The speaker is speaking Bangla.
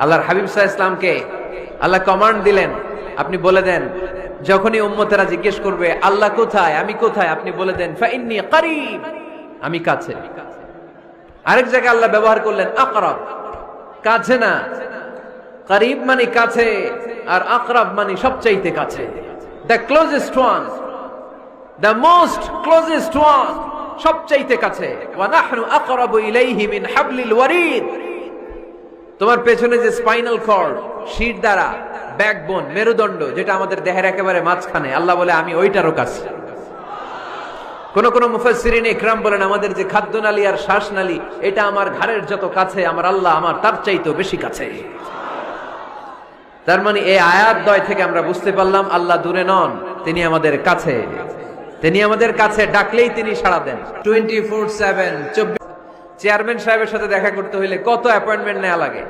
আল্লাহর হাবিব সাল্লাল্লাহু আলাইহি ইসলামকে আল্লাহ কমান্ড দিলেন, আপনি বলে দেন যখনই উম্মতেরা জিজ্ঞেস করবে আল্লাহ কোথায়, আমি কোথায়, আপনি বলে দেন ফাইন্নী করিব, আমি কাছে। আরেক জায়গায় আল্লাহ ব্যবহার করলেন আকরাব, কাছে না, করিব মানে কাছে, আর আকরাব মানে সবচাইতে কাছে, the closest one, the most closest one, সবচাইতে কাছে। ওয়া নাহনু আকরাবু ইলাইহি মিন হাবলিল ওয়ারিদ। তোমার পেছনে যে স্পাইনাল কর্ড, শির দ্বারা, ব্যাকবোন, মেরুদণ্ড, যেটা আমাদের দেহের একেবারে মাঝখানে, আল্লাহ বলে আমি ওইটারও কাছে। কোন মুফাসসিরিন ইকরাম বলেন আমাদের যে খাদ্যনালী আর শ্বাসনালী, এটা আমার ঘাড়ের যত কাছে, আমার আল্লাহ আমার তার চাইতেও বেশি কাছে। তার মানে এই আয়াত দ্বয় থেকে আমরা বুঝতে পারলাম আল্লাহ দূরে নন, তিনি আমাদের কাছে। তিনি আমাদের কাছে, ডাকলেই তিনি সাড়া দেন 24/7। চেয়ারম্যান সাহেবের সাথে দেখা করতে হইলে কত অ্যাপয়েন্টমেন্ট নেওয়া লাগে।